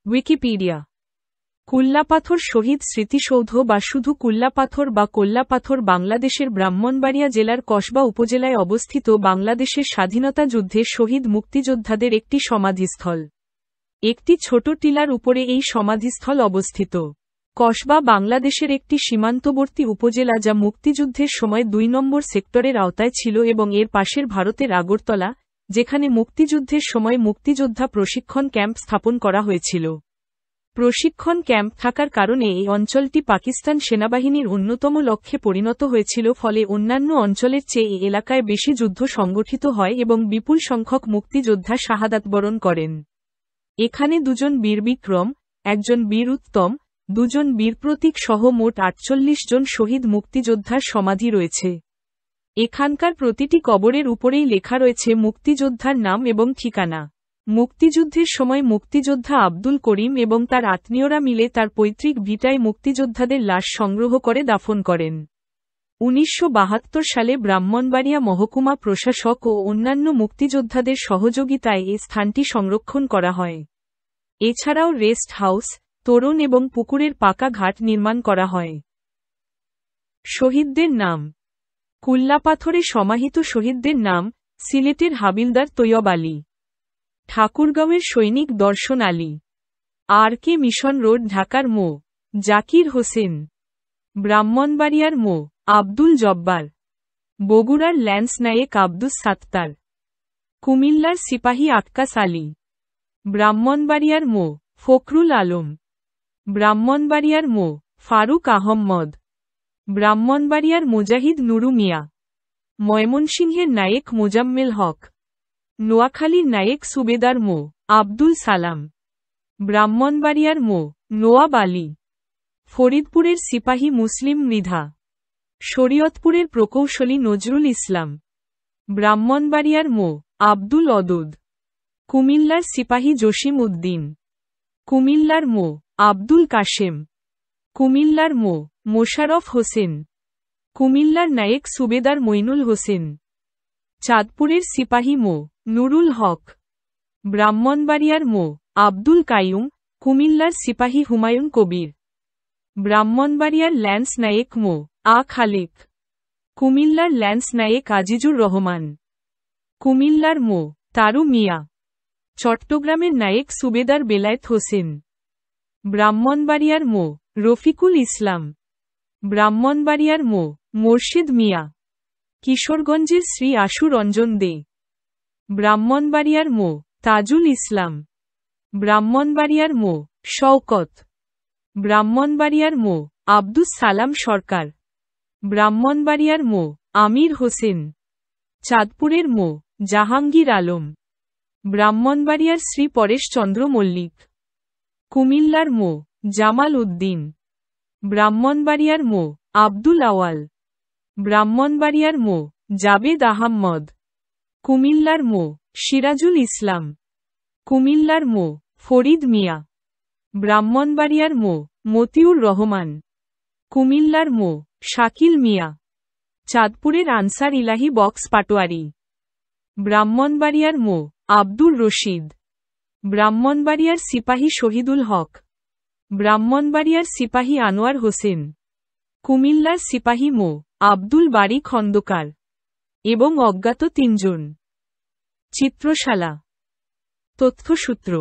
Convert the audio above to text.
Wikipedia. কুল্লাপাথর শহীদ স্মৃতিসৌধ বা শুধু কুল্লাপাথর বা কোল্লাপাথর বাংলাদেশের ব্রাহ্মণবাড়িয়া জেলার কসবা উপজেলায় অবস্থিত বাংলাদেশের স্বাধীনতা যুদ্ধে শহীদ মুক্তিযোদ্ধাদের একটি সমাধিস্থল। একটি ছোট টিলার উপরে এই সমাধিস্থল অবস্থিত। কসবা বাংলাদেশের একটি সীমান্তবর্তী উপজেলা যা মুক্তিযুদ্ধের সময় ২ নম্বর সেক্টরের আওতায় ছিল এবং এর পাশের ভারতের আগরতলা, যেখানে মুক্তিযুদ্ধের সময় মুক্তিযোদ্ধা প্রশিক্ষণ ক্যাম্প স্থাপন করা হয়েছিল। প্রশিক্ষণ ক্যাম্প থাকার কারণে এই অঞ্চলটি পাকিস্তান সেনাবাহিনীর অন্যতম লক্ষ্যে পরিণত হয়েছিল, ফলে অন্যান্য অঞ্চলের চেয়ে এই এলাকায় বেশি যুদ্ধ সংগঠিত হয় এবং বিপুল সংখ্যক মুক্তিযোদ্ধা শাহাদাত বরণ করেন। এখানে ২ জন বীর বিক্রম, ১ জন বীর উত্তম, ২ জন বীর প্রতীক সহ মোট ৪৮ জন শহীদ মুক্তিযোদ্ধার সমাধি রয়েছে। এখানকার প্রতিটি কবরের উপরেই লেখা রয়েছে মুক্তিযোদ্ধার নাম এবং ঠিকানা। মুক্তিযুদ্ধের সময় মুক্তিযোদ্ধা আব্দুল করিম এবং তার আত্মীয়রা মিলে তার পৈতৃক ভিটায় মুক্তিযোদ্ধাদের লাশ সংগ্রহ করে দাফন করেন। ১৯৭২ সালে ব্রাহ্মণবাড়িয়া মহকুমা প্রশাসক ও অন্যান্য মুক্তিযোদ্ধাদের সহযোগিতায় এই স্থানটি সংরক্ষণ করা হয়। এছাড়াও রেস্ট হাউস, তোরণ এবং পুকুরের পাকা ঘাট নির্মাণ করা হয়। শহীদদের নাম। কুল্লাপাথরে সমাহিত শহীদদের নাম: সিলেটের হাবিলদার তৈয়ব আলী, ঠাকুরগাঁওয়ের সৈনিক দর্শন আলী, RK মিশন রোড ঢাকার মো. জাকির হোসেন, ব্রাহ্মণবাড়িয়ার মো. আব্দুল জব্বার, বগুড়ার ল্যান্স নায়েক আব্দুস সাত্তার, কুমিল্লার সিপাহী আক্কাস আলী, ব্রাহ্মণবাড়িয়ার মো. ফখরুল আলম, ব্রাহ্মণবাড়িয়ার মো. ফারুক আহম্মদ, ব্রাহ্মণবাড়িয়ার মুজাহিদ নুরু মিয়া, ময়মনসিংহের নায়েক মোজাম্মেল হক, নোয়াখালীর নায়েক সুবেদার মো. আব্দুল সালাম, ব্রাহ্মণবাড়িয়ার মো. নোয়াব আলী, ফরিদপুরের সিপাহী মুসলিম মৃধা, শরীয়তপুরের প্রকৌশলী নজরুল ইসলাম, ব্রাহ্মণবাড়িয়ার মো. আব্দুল অদুদ, কুমিল্লার সিপাহী জসিম উদ্দিন, কুমিল্লার মো. আব্দুল কাশেম, কুমিল্লার মো. মোশাররফ হোসেন, কুমিল্লার নায়েক সুবেদার মইনুল হোসেন, চাঁদপুরের সিপাহী মো. নুরুল হক, ব্রাহ্মণবাড়িয়ার মো. আব্দুল কাইয়ুম, কুমিল্লার সিপাহী হুমায়ুন কবির, ব্রাহ্মণবাড়িয়ার ল্যান্স নায়েক মো. খালেক, কুমিল্লার ল্যান্স নায়েক আজিজুর রহমান, কুমিল্লার মো. তারু মিয়া, চট্টগ্রামের নায়েক সুবেদার বেলায়েত হোসেন, ব্রাহ্মণবাড়িয়ার মো. রফিকুল ইসলাম, ব্রাহ্মণবাড়িয়ার মো. মোর্শেদ মিয়া, কিশোরগঞ্জের শ্রী আশু রঞ্জন দে, ব্রাহ্মণবাড়িয়ার মো. তাজুল ইসলাম, ব্রাহ্মণবাড়িয়ার মো. শওকত, ব্রাহ্মণবাড়িয়ার মো. আব্দুস সালাম সরকার, ব্রাহ্মণবাড়িয়ার মো. আমির হোসেন, চাঁদপুরের মো. জাহাঙ্গীর আলম, ব্রাহ্মণবাড়িয়ার শ্রী পরেশ চন্দ্র মল্লিক, কুমিল্লার মো. জামাল উদ্দিন, ব্রাহ্মণবাড়িয়ার মো. আব্দুল আওয়াল, ব্রাহ্মণবাড়িয়ার মো. জাবেদ আহম্মদ, কুমিল্লার মো. সিরাজুল ইসলাম, কুমিল্লার মো. ফরিদ মিয়া, ব্রাহ্মণবাড়িয়ার মো. মতিউর রহমান, কুমিল্লার মো. শাকিল মিয়া, চাঁদপুরের আনসার ইলাহি বক্স পাটোয়ারি, ব্রাহ্মণবাড়িয়ার মো. আব্দুর রশিদ, ব্রাহ্মণবাড়িয়ার সিপাহী শহীদুল হক, ব্রাহ্মণবাড়িয়ার সিপাহী আনোয়ার হোসেন, কুমিল্লার সিপাহী মো. আব্দুল বারী খন্দকার এবং অজ্ঞাত ৩ জন। চিত্রশালা। তথ্যসূত্র।